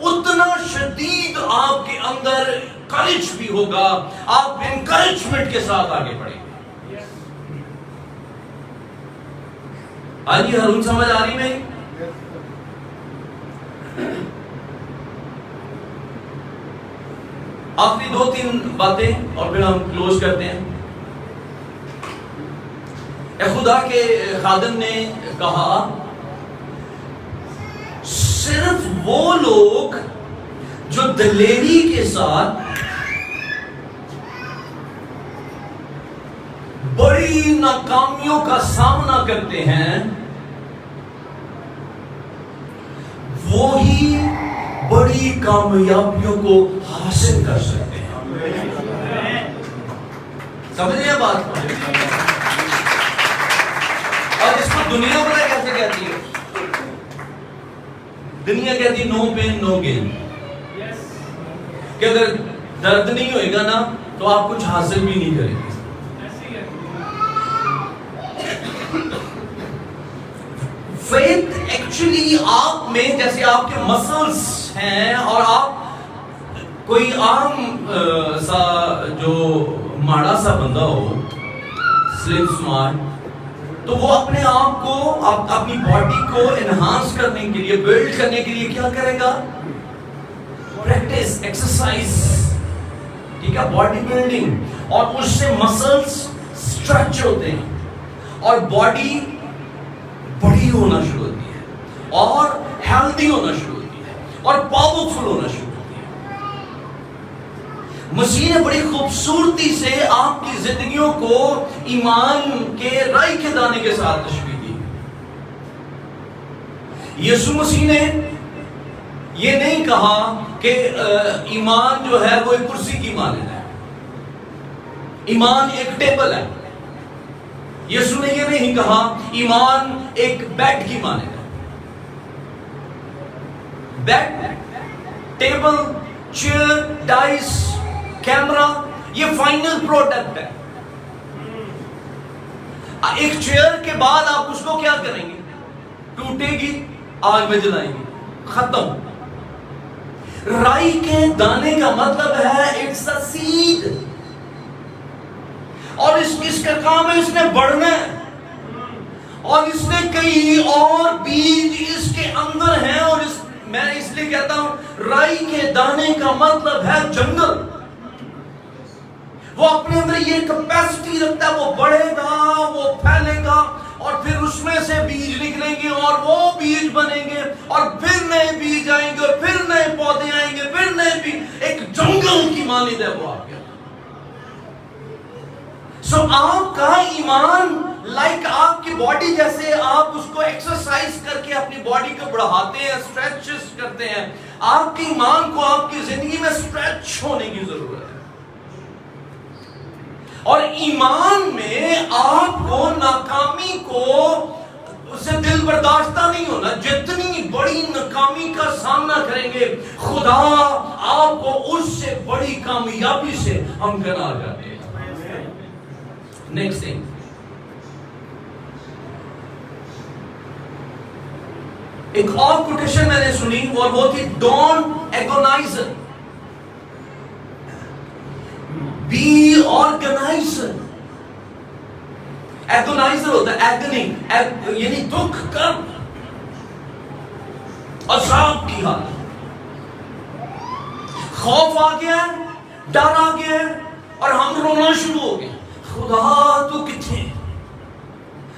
C: اتنا شدید آپ کے اندر کریج بھی ہوگا. آپ انکریجمنٹ کے ساتھ آگے بڑھیں گے. آئیے ہارون سمجھ آ رہی میری؟ آخری دو تین باتیں اور پھر ہم کلوز کرتے ہیں. اے خدا کے خادم نے کہا صرف وہ لوگ جو دلیری کے ساتھ بڑی ناکامیوں کا سامنا کرتے ہیں وہی بڑی کامیابیوں کو حاصل کر سکتے ہیں. سمجھ رہے ہیں بات؟ اور اس کو دنیا پتہ کیسے کہتی ہے؟ دنیا کہتی ہے نو پین نو گین, کہ اگر درد نہیں ہوئے گا نا تو آپ کچھ حاصل بھی نہیں کریں گے. فیتھ ایکچولی آپ میں, جیسے آپ کے مسلز ہیں اور آپ کوئی عام سا جو ماڑا سا بندہ ہو, سلم سمارٹ, تو وہ اپنے آپ کو, اپنی باڈی کو انہانس کرنے کے لیے, بلڈ کرنے کے لیے کیا کرے گا؟ Practice, exercise. ٹھیک ہے, باڈی بلڈنگ, اور اس سے مسلز اسٹریچ ہوتے ہیں اور باڈی بڑی ہونا شروع ہوتی ہے اور ہیلدی ہونا شروع ہوتی ہے اور پاورفل ہونا شروع ہوتی ہے. مسیح نے بڑی خوبصورتی سے آپ کی زندگیوں کو ایمان کے رائی کے دانے کے ساتھ تشبیہ دی. یسوع مسیح نے یہ نہیں کہا کہ ایمان جو ہے وہ ایک کرسی کی مانند ہے, ایمان ایک ٹیبل ہے. یسوع نے یہ نہیں کہا ایمان ایک بیڈ کی مانند ہے. Bed, table, chair, dais, camera, یہ فائنل پروڈکٹ ہے. ایک چیئر کے بعد آپ اس کو کیا کریں گے؟ ٹوٹے گی, آگ میں جلائیں گے, ختم. رائی کے دانے کا مطلب ہے اٹس اے سیڈ, اور اس کا کام ہے اس نے بڑھنا ہے, اور اس نے کئی اور بیج اس کے اندر ہیں. اور میں اس لیے کہتا ہوں رائی کے دانے کا مطلب ہے جنگل. وہ اپنے اندر یہ کیپیسٹی رکھتا ہے, وہ بڑھے گا, وہ پھیلے گا, اور پھر اس میں سے بیج نکلیں گے اور وہ بیج بنیں گے اور پھر نئے بیج آئیں گے اور پھر نئے پودے آئیں گے, پھر نئے بیج. ایک جنگل کی مانند ہے وہ آپ کے. سو آپ کا ایمان لائک آپ کی باڈی جیسے آپ اس کو ایکسرسائز کر کے اپنی باڈی کو بڑھاتے ہیں، اسٹریچز کرتے ہیں، آپ کے ایمان کو آپ کی زندگی میں اسٹریچ ہونے کی ضرورت ہے. اور ایمان میں آپ کو ناکامی کو اس سے دل برداشتہ نہیں ہونا. جتنی بڑی ناکامی کا سامنا کریں گے خدا آپ کو اس سے بڑی کامیابی سے ہمکنار کر دے گا. نیکسٹ تھنگ، ایک اور کوٹیشن میں نے سنی اور وہ تھی ڈونٹ ایگونائزر، بی آرگنائزر. ایگونائزر ہوتا ہے ایگنی، یعنی دکھ کرب، عذاب کی حالت. خوف آ گیا، ڈر آ گیا اور ہم رونا شروع ہو گئے. خدا تو کتنے،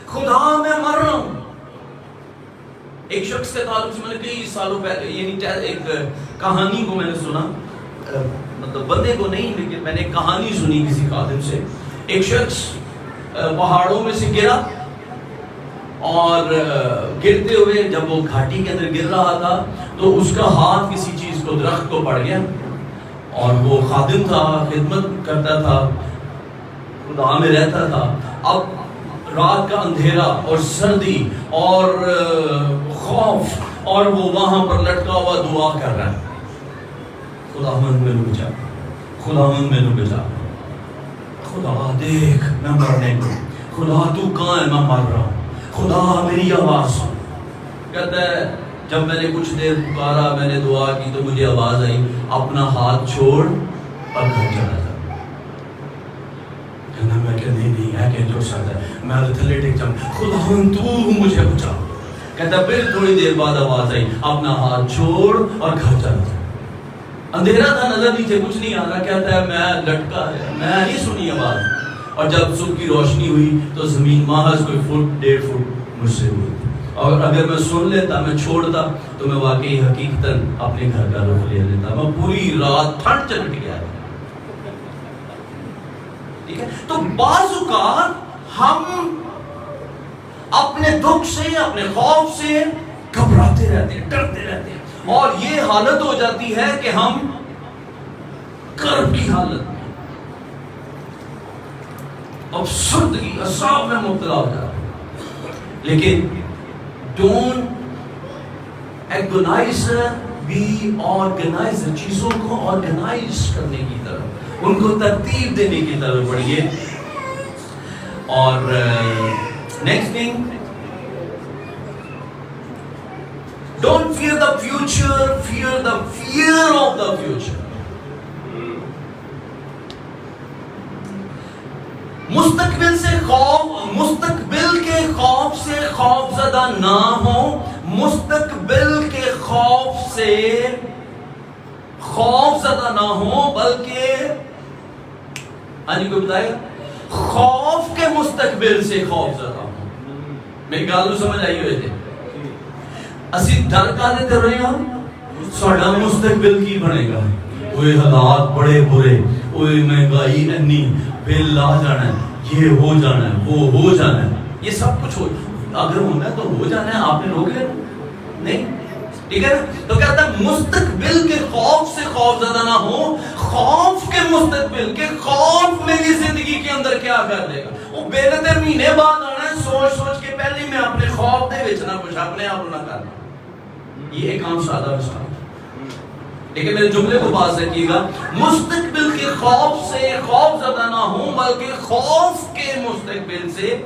C: خدا میں مر رہا ہوں. ایک شخص کے تعلق سے میں نے کئی سالوں پہلے یعنی ایک کہانی کو میں نے سنا، مطلب بندے کو نہیں لیکن میں نے ایک کہانی سنی کسی خادم سے. ایک شخص پہاڑوں میں سے گرا اور گرتے ہوئے جب وہ گھاٹی کے اندر گر رہا تھا تو اس کا ہاتھ کسی چیز کو درخت کو پڑ گیا. اور وہ خادم تھا، خدمت کرتا تھا، خدا میں رہتا تھا. اب رات کا اندھیرا اور سردی اور خوف اور وہ وہاں پر لٹکا ہوا دعا کر رہا ہے، خداوند میں بچا، خداوند میں بچا، خدا دیکھ میں مرنے کو، خدا تو کہاں ہے میں مر رہا ہوں، خدا میری آواز سن. کہتا ہے جب میں نے کچھ دیر پکارا، میں نے دعا کی تو مجھے آواز آئی اپنا ہاتھ چھوڑ اور گھر چلا جا. میں کہ نہیں ہے کہ جو سکتا ہے، میں تھلے ٹک جاؤں، خداوند تو مجھے بچا. کہتا پھر تھوڑی دیر بعد آواز آئی اپنا ہاتھ چھوڑ اور گھر چلا جا. اندھیرا تھا، نظر نیچے کچھ نہیں آ رہا. کہتا ہے میں لٹکا ہے، میں نہیں سنی آواز. اور جب صبح کی روشنی ہوئی تو زمین محض کوئی فٹ 1.5 فٹ مجھ سے ہوئی. اور اگر میں سن لیتا، میں چھوڑتا تو میں واقعی حقیقتاً اپنے گھر کا رخ لے لیتا. میں پوری رات ٹھنڈ چلٹ گیا. ٹھیک ہے، تو بعض اوقات ہم اپنے دکھ سے، اپنے خوف سے گھبراتے رہتے ہیں، ڈرتے رہتے ہیں، اور یہ حالت ہو جاتی ہے کہ ہم کرب کی حالت میں، افسردگی، عذاب میں مبتلا ہو جاتے ہیں. لیکن ڈونٹ ایگونائزر، بی آرگنائزر. چیزوں کو آرگنائز کرنے کی طرف، ان کو ترتیب دینے کی طرف بڑھیے. اور next thing, don't fear the future, fear the fear of the future. مستقبل سے خوف، مستقبل کے خوف سے خوف زدہ نہ ہو. مستقبل کے خوف سے خوف زدہ نہ ہو، بلکہ آج کو بتائے خوف کے مستقبل سے خوف زدہ ہو. میری گالوں سمجھ آئی ہوئے تھے. اسی ڈر کا دیتے رہے ہم ساڑھا مستقبل کی بنے گا. اوے حالات بڑے برے، اوے مہنگائی انی، بل آ جانا ہے، یہ ہو جانا ہے، وہ ہو جانا ہے. یہ سب کچھ ہو، اگر ہونا ہے تو ہو جانا ہے. آپ نے روک لیا نہیں؟ ٹھیک ہے نا. تو کہتا ہے مستقبل کے خوف سے خوف زدہ نہ ہو. خوف کے مستقبل کے خوف میری زندگی کے اندر کیا کر دے گا. وہ بے نظر مہینے بعد آنا ہے سوچ سوچ کے پہلے میں اپنے خوف دے وچ نہ کچھ اپنے آپ نہ کرنا. یہ ایک عام سادہ مثال. لیکن میرے جملے کو پاس رکھیے گا. مستقبل کے خوف سے خوف زدہ نہ ہوں، بلکہ خوف کے مستقبل سے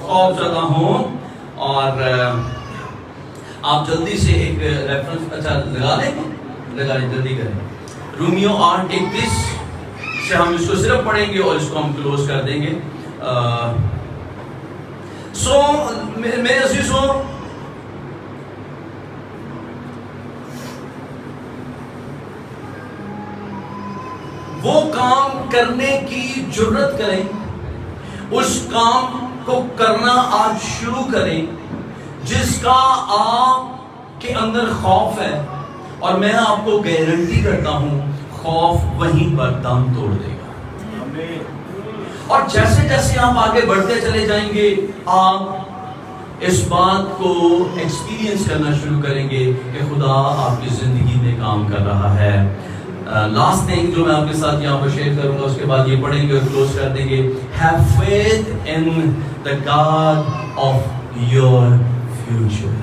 C: خوف زدہ ہوں. اور آپ جلدی سے ایک ریفرنس اچھا لگا لیں جلدی کریں. رومیو 8:31 سے ہم اس کو صرف پڑھیں گے اور اس کو ہم کلوز کر دیں گے. سو میرے عزیزوں، وہ کام کرنے کی جرت کریں، اس کام کو کرنا آج شروع کریں جس کا آپ کے اندر خوف ہے. اور میں آپ کو گارنٹی کرتا ہوں خوف وہیں پر دم توڑ دے گا. اور جیسے جیسے آپ آگے بڑھتے چلے جائیں گے آپ اس بات کو ایکسپیرینس کرنا شروع کریں گے کہ خدا آپ کی زندگی میں کام کر رہا ہے. لاسٹ تھنگ جو میں آپ کے ساتھ یہاں پر شیئر کروں گا، اس کے بعد یہ پڑھیں گے اور کلوز کر دیں گے. Have faith in the God of your future.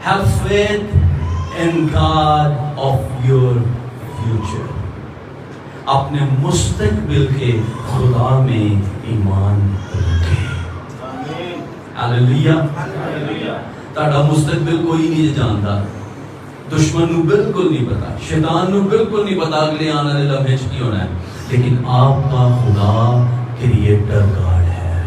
C: Have faith in God of your future. اپنے مستقبل کے خدا میں ایمان رکھیں. ہاللیلویہ. تہاڈا مستقبل کوئی نہیں جانتا. دشمن نو بالکل نہیں پتا، شیطان نو بالکل نہیں پتا اگلے آنے والے لمحے کی ہونا ہے، لیکن آپ کا خدا کریٹر گاڈ ہے،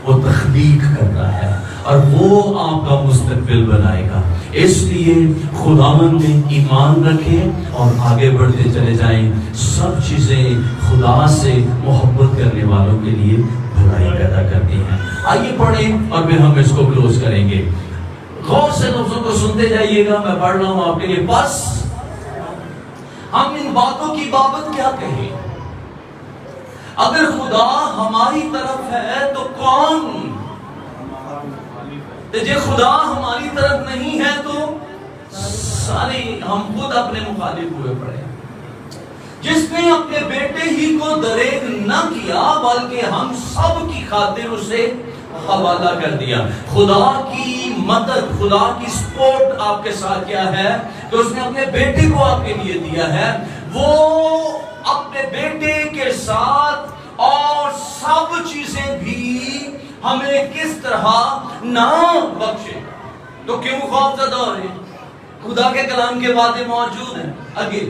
C: وہ تخلیق کرتا ہے اور وہ آپ کا مستقبل بنائے گا. اس لیے خداوند میں ایمان رکھیں اور آگے بڑھتے چلے جائیں. سب چیزیں خدا سے محبت کرنے والوں کے لیے بھلائی پیدا کرتی ہیں. آئیے پڑھیں اور پھر ہم اس کو کلوز کریں گے. غور سے لفظوں کو سنتے جائیے گا، میں پڑھ رہا ہوں آپ کے لیے. بس ہم ان باتوں کی بابت کیا کہیں؟ اگر خدا ہماری طرف ہے تو کون؟ جے خدا ہماری طرف نہیں ہے تو سارے ہم خود اپنے مخالف ہوئے پڑے. جس نے اپنے بیٹے ہی کو دریغ نہ کیا بلکہ ہم سب کی خاطر اسے حوالہ کر دیا. خدا کی مدد، خدا کی سپورٹ آپ کے ساتھ کیا ہے کہ اس نے اپنے بیٹے کو آپ کے لیے دیا ہے. وہ اپنے بیٹے کے ساتھ اور سب چیزیں بھی ہمیں کس طرح نہ بخشے. تو کیوں خوف زدہ ہو رہے؟ خدا کے کلام کے وعدے موجود ہیں. آگے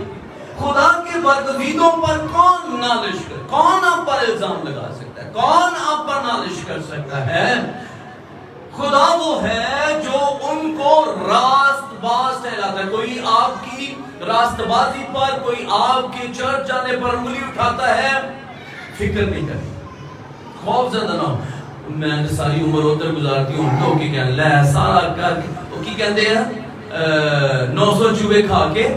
C: خدا کے برگزیدوں پر کون نالش کر، کون آپ پر الزام لگا سکتا ہے، کون آپ پر نالش کر سکتا ہے؟ خدا وہ ہے جو ان کو راست باز ٹھہراتا ہے. کوئی آپ کی راست بازی پر، کوئی آپ کے چرچ جانے پر انگلی اٹھاتا ہے، فکر نہیں کرتی، خوف زدہ نہ ہو. میں ساری عمر ادھر گزارتی ہوں تو کی کہنے لے سارا کر وہ کی کہتے ہیں 900 چوہے کھا کے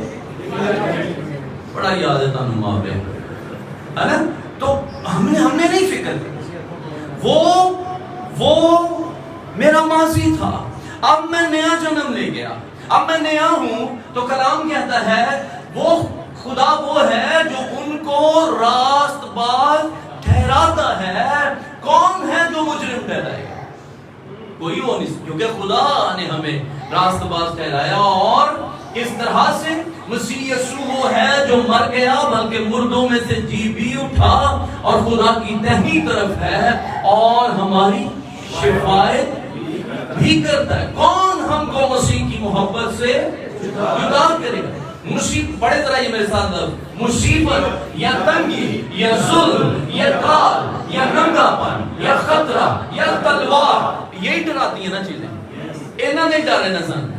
C: بڑا یاد ہے تانوں ماں پہ ہے نا. تو ہم نے نہیں فکر کی. وہ میرا ماضی تھا، اب میں نیا جنم لے گیا، اب میں نیا ہوں. تو کلام کہتا ہے وہ خدا وہ ہے جو ان کو راست باز ٹھہراتا ہے. کون ہے جو مجرم ٹھہرائے گا؟ کوئی وہ نہیں، کیونکہ خدا نے ہمیں راست باز ٹھہرایا. اور اس طرح سے مسیح یسوع وہ ہے جو مر گیا بلکہ مردوں میں سے جی بھی اٹھا اور خدا کی دہنی طرف ہے اور ہماری شفاعت بھی کرتا ہے. کون ہم کو مسیح کی محبت سے جدا کرے گا؟ مصیبت بڑے طرح یہ میرے ساتھ لفظ، مصیبت یا تنگی یا ظلم یا کال یا ننگا پن یا خطرہ یا تلوار، یہی ڈراتی ہیں نا چیزیں، انہوں نے ڈرے نہ سن.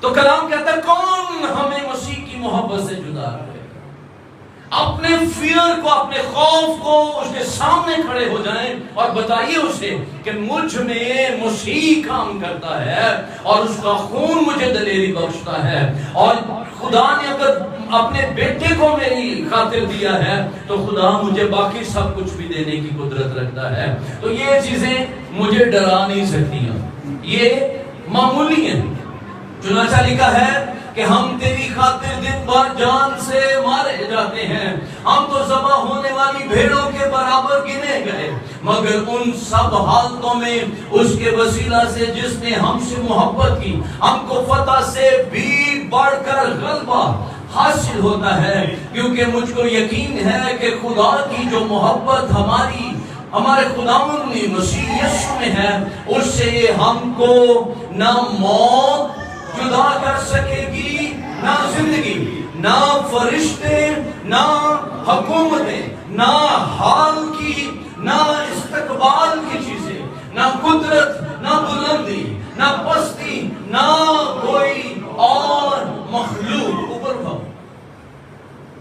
C: تو کلام کہتا ہے کون ہمیں مسیح کی محبت سے جدا کرے؟ اپنے فیئر کو، اپنے خوف کو اس کے سامنے کھڑے ہو جائیں اور بتائیے اسے کہ مجھ میں مسیح کام کرتا ہے اور اس کا خون مجھے دلیری بخشتا ہے. اور خدا نے اگر اپنے بیٹے کو میری خاطر دیا ہے تو خدا مجھے باقی سب کچھ بھی دینے کی قدرت رکھتا ہے. تو یہ چیزیں مجھے ڈرا نہیں سکتی ہیں، یہ معمولی ہیں. چنانچہ لکھا ہے کہ ہم تیری خاطر دن بھر جان سے مارے جاتے ہیں، ہم تو ذبح ہونے والی بھیڑوں کے برابر گنے گئے، مگر ان سب حالتوں میں اس کے وسیلہ سے جس نے ہم سے محبت کی ہم کو فتح سے بھی بڑھ کر غلبہ حاصل ہوتا ہے. کیونکہ مجھ کو یقین ہے کہ خدا کی جو محبت ہمارے خداوند مسیح یسوع میں ہے، اس سے ہم کو نہ موت جدا کر سکے گی، نہ زندگی، نہ فرشتے، نہ حکومتیں، نہ حال کی، نہ استقبال کی چیزیں، نہ قدرت، نہ بلندی، نہ پستی، نہ کوئی اور مخلوق. اوپر بھاؤ،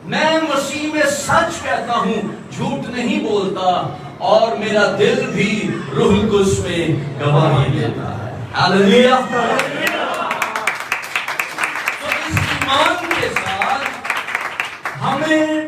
C: میں مسیح میں سچ کہتا ہوں، جھوٹ نہیں بولتا، اور میرا دل بھی روح القدس میں گواہی دیتا ہے. ہاللیلویہ. ایمان کے ساتھ ہمیں